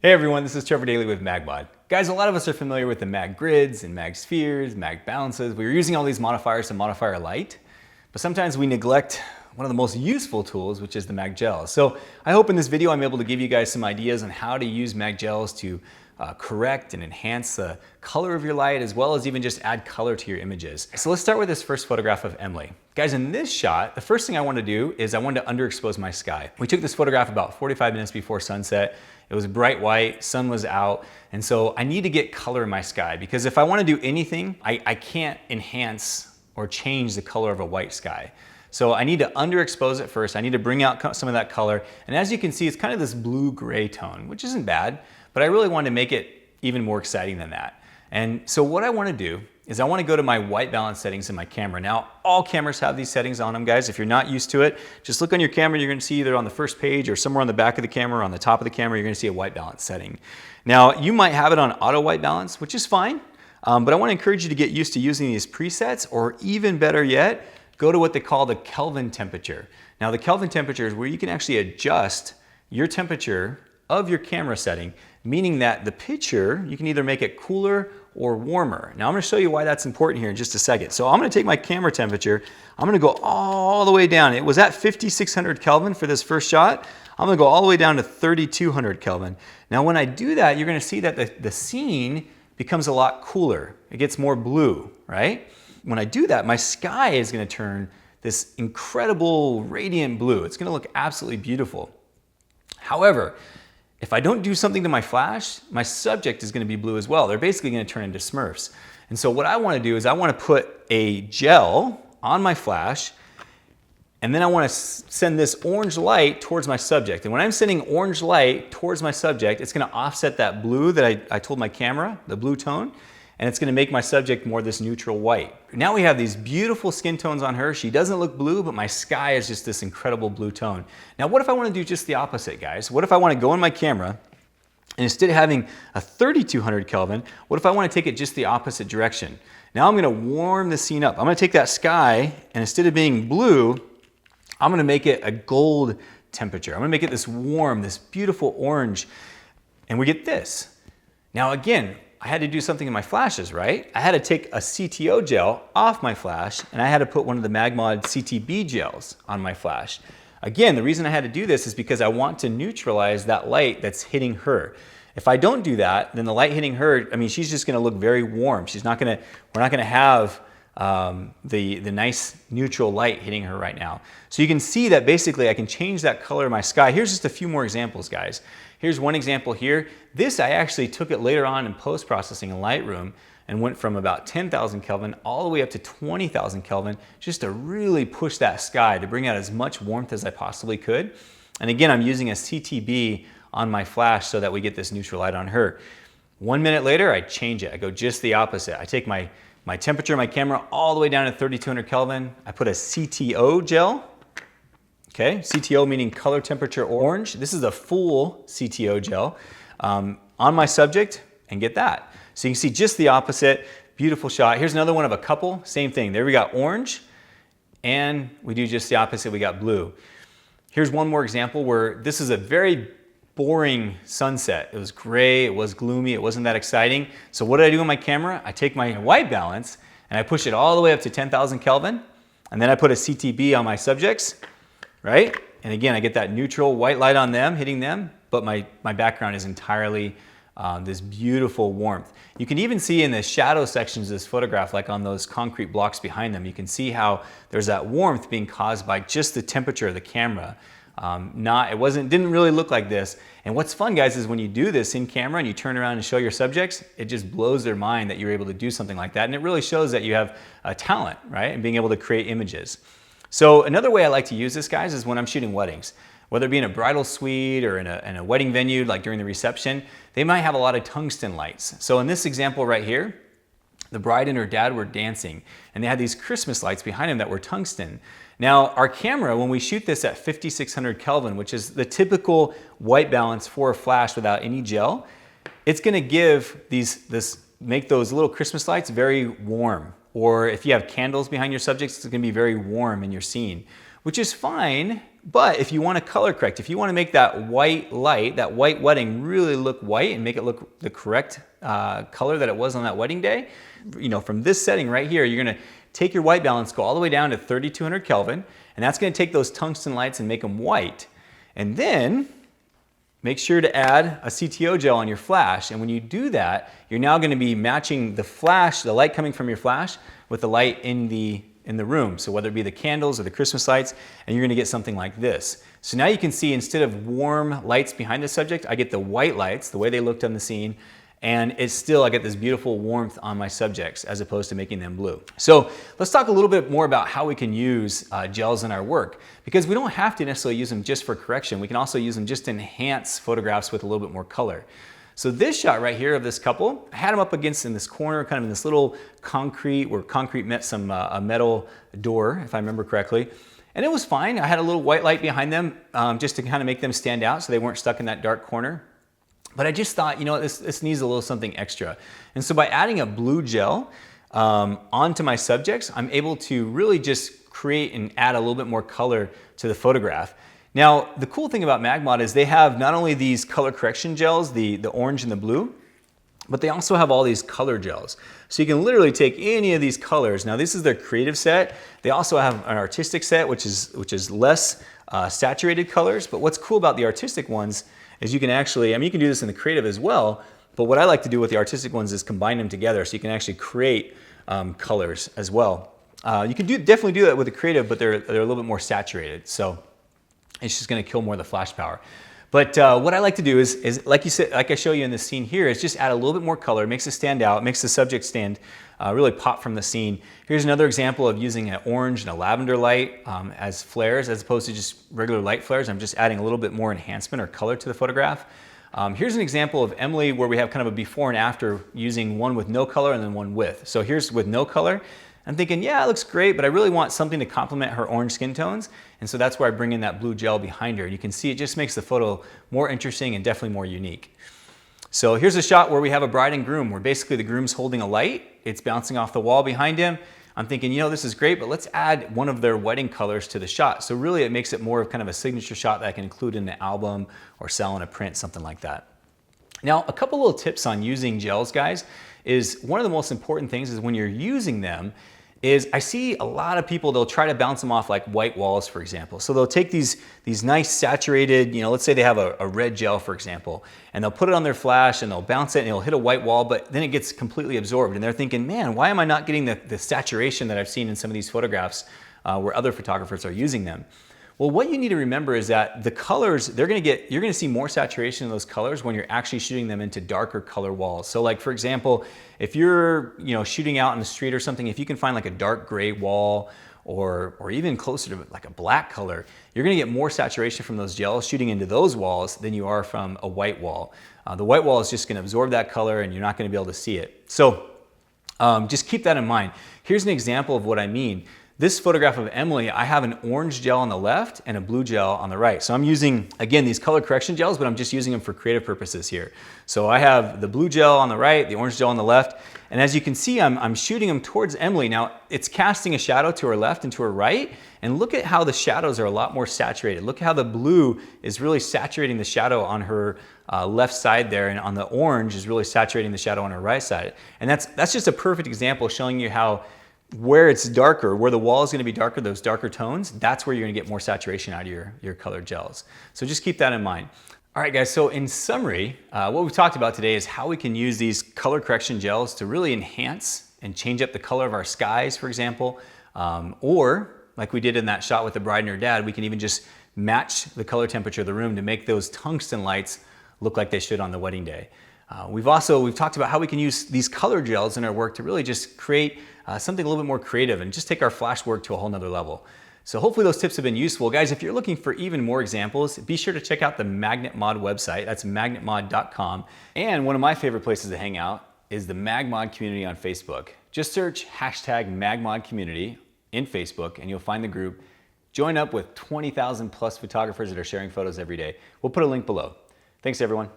Hey everyone, this is Trevor Dayley with MagMod. Guys, a lot of us are familiar with the mag grids and mag spheres, mag balances. We're using all these modifiers to modify our light, but sometimes we neglect one of the most useful tools, which is the MagGel. So I hope in this video I'm able to give you guys some ideas on how to use MagGels to correct and enhance the color of your light, as well as even just add color to your images. So let's start with this first photograph of Emily. Guys, in this shot, the first thing I want to do is I wanted to underexpose my sky. We took this photograph about 45 minutes before sunset. It was bright white, sun was out, and so I need to get color in my sky, because if I want to do anything, I can't enhance or change the color of a white sky. So I need to underexpose it first. I need to bring out some of that color. And as you can see, it's kind of this blue-gray tone, which isn't bad, but I really want to make it even more exciting than that. And so what I want to do is I want to go to my white balance settings in my camera. Now, all cameras have these settings on them, guys. If you're not used to it, just look on your camera. You're going to see either on the first page or somewhere on the back of the camera or on the top of the camera, you're going to see a white balance setting. Now, you might have it on auto white balance, which is fine, but I want to encourage you to get used to using these presets, or even better yet, go to what they call the Kelvin temperature. Now, the Kelvin temperature is where you can actually adjust your temperature of your camera setting, meaning that the picture, you can either make it cooler or warmer. Now I'm going to show you why that's important here in just a second. So I'm going to take my camera temperature, I'm going to go all the way down. It was at 5600 Kelvin for this first shot. I'm going to go all the way down to 3200 Kelvin. Now when I do that, you're going to see that the scene becomes a lot cooler. It gets more blue, right? When I do that, my sky is going to turn this incredible radiant blue. It's going to look absolutely beautiful. However, if I don't do something to my flash, my subject is going to be blue as well. They're basically going to turn into Smurfs. And so what I want to do is I want to put a gel on my flash, and then I want to send this orange light towards my subject. And when I'm sending orange light towards my subject, it's going to offset that blue that I told my camera, the blue tone, and it's going to make my subject more this neutral white. Now we have these beautiful skin tones on her. She doesn't look blue, but my sky is just this incredible blue tone. Now what if I want to do just the opposite, guys? What if I want to go in my camera, and instead of having a 3200 Kelvin, what if I want to take it just the opposite direction? Now I'm going to warm the scene up. I'm going to take that sky, and instead of being blue, I'm going to make it a gold temperature. I'm going to make it this warm, this beautiful orange, and we get this. Now again, I had to do something in my flashes, right? I had to take a CTO gel off my flash, and I had to put one of the MagMod CTB gels on my flash. Again, the reason I had to do this is because I want to neutralize that light that's hitting her. If I don't do that, then the light hitting her, I mean, she's just gonna look very warm. We're not gonna have the nice neutral light hitting her right now. So you can see that basically I can change that color of my sky. Here's just a few more examples, guys. Here's one example here. This, I actually took it later on in post-processing in Lightroom and went from about 10,000 Kelvin all the way up to 20,000 Kelvin, just to really push that sky, to bring out as much warmth as I possibly could. And again, I'm using a CTB on my flash so that we get this neutral light on her. 1 minute later, I change it. I go just the opposite. I take my temperature of my camera all the way down to 3200 Kelvin. I put a CTO gel. Okay, CTO meaning color temperature orange. This is a full CTO gel on my subject, and get that. So you can see just the opposite. Beautiful shot. Here's another one of a couple. Same thing. There we got orange, and we do just the opposite. We got blue. Here's one more example where this is a very boring sunset. It was gray, it was gloomy, it wasn't that exciting. So what did I do on my camera? I take my white balance and I push it all the way up to 10,000 Kelvin, and then I put a CTB on my subjects, right? And again, I get that neutral white light on them, hitting them, but my background is entirely this beautiful warmth. You can even see in the shadow sections of this photograph, like on those concrete blocks behind them, you can see how there's that warmth being caused by just the temperature of the camera. Didn't really look like this. And what's fun, guys, is when you do this in camera and you turn around and show your subjects, it just blows their mind that you're able to do something like that. And it really shows that you have a talent, right? And being able to create images. So another way I like to use this, guys, is when I'm shooting weddings. Whether it be in a bridal suite or in a wedding venue, like during the reception, they might have a lot of tungsten lights. So in this example right here, the bride and her dad were dancing, and they had these Christmas lights behind them that were tungsten. Now, our camera, when we shoot this at 5600 Kelvin, which is the typical white balance for a flash without any gel, it's gonna give make those little Christmas lights very warm. Or if you have candles behind your subjects, it's gonna be very warm in your scene, which is fine, But if you want to color correct, if you want to make that white light, that white wedding really look white and make it look the correct color that it was on that wedding day, from this setting right here, you're going to take your white balance, go all the way down to 3200 Kelvin, and that's going to take those tungsten lights and make them white. And then make sure to add a CTO gel on your flash. And when you do that, you're now going to be matching the flash, the light coming from your flash, with the light in the room. So whether it be the candles or the Christmas lights, and you're going to get something like this. So now you can see, instead of warm lights behind the subject, I get the white lights, the way they looked on the scene, and it's still, I get this beautiful warmth on my subjects as opposed to making them blue. So let's talk a little bit more about how we can use gels in our work, because we don't have to necessarily use them just for correction. We can also use them just to enhance photographs with a little bit more color. So this shot right here of this couple, I had them up against in this corner, kind of in this little concrete, where concrete met some a metal door, if I remember correctly. And it was fine. I had a little white light behind them just to kind of make them stand out so they weren't stuck in that dark corner. But I just thought, this needs a little something extra. And so by adding a blue gel onto my subjects, I'm able to really just create and add a little bit more color to the photograph. Now, the cool thing about MagMod is they have not only these color correction gels, the orange and the blue, but they also have all these color gels. So you can literally take any of these colors. Now, this is their creative set. They also have an artistic set, which is less saturated colors. But what's cool about the artistic ones is you can actually, you can do this in the creative as well, but what I like to do with the artistic ones is combine them together so you can actually create colors as well. You can definitely do that with the creative, but they're a little bit more saturated. So it's just going to kill more of the flash power. But what I like to do is like you said, like I show you in this scene here, is just add a little bit more color, makes it stand out, makes the subject stand, really pop from the scene. Here's another example of using an orange and a lavender light as flares, as opposed to just regular light flares. I'm just adding a little bit more enhancement or color to the photograph. Here's an example of Emily where we have kind of a before and after, using one with no color and then one with. So here's with no color. I'm thinking, yeah, it looks great, but I really want something to complement her orange skin tones. And so that's where I bring in that blue gel behind her. You can see it just makes the photo more interesting and definitely more unique. So here's a shot where we have a bride and groom, where basically the groom's holding a light. It's bouncing off the wall behind him. I'm thinking, this is great, but let's add one of their wedding colors to the shot. So really it makes it more of kind of a signature shot that I can include in the album or sell in a print, something like that. Now, a couple little tips on using gels, guys, is one of the most important things is when you're using them is I see a lot of people, they'll try to bounce them off like white walls, for example. So they'll take these nice saturated, let's say they have a red gel, for example, and they'll put it on their flash and they'll bounce it and it'll hit a white wall, but then it gets completely absorbed. And they're thinking, man, why am I not getting the saturation that I've seen in some of these photographs where other photographers are using them? Well, what you need to remember is that the colors, you're gonna see more saturation in those colors when you're actually shooting them into darker color walls. So like, for example, if you're shooting out in the street or something, if you can find like a dark gray wall or even closer to like a black color, you're gonna get more saturation from those gels shooting into those walls than you are from a white wall. The white wall is just gonna absorb that color and you're not gonna be able to see it. So just keep that in mind. Here's an example of what I mean. This photograph of Emily, I have an orange gel on the left and a blue gel on the right. So I'm using, again, these color correction gels, but I'm just using them for creative purposes here. So I have the blue gel on the right, the orange gel on the left. And as you can see, I'm shooting them towards Emily. Now, it's casting a shadow to her left and to her right. And look at how the shadows are a lot more saturated. Look how the blue is really saturating the shadow on her left side there, and on the orange is really saturating the shadow on her right side. And that's just a perfect example showing you how where it's darker, where the wall is going to be darker, those darker tones, that's where you're going to get more saturation out of your colored gels. So just keep that in mind. All right, guys, so in summary, what we've talked about today is how we can use these color correction gels to really enhance and change up the color of our skies, for example, or like we did in that shot with the bride and her dad, we can even just match the color temperature of the room to make those tungsten lights look like they should on the wedding day. We've talked about how we can use these color gels in our work to really just create something a little bit more creative and just take our flash work to a whole nother level. So hopefully those tips have been useful. Guys, if you're looking for even more examples, be sure to check out the MagnetMod website. That's magnetmod.com. And one of my favorite places to hang out is the MagMod community on Facebook. Just search #MagModCommunity in Facebook and you'll find the group. Join up with 20,000 plus photographers that are sharing photos every day. We'll put a link below. Thanks, everyone.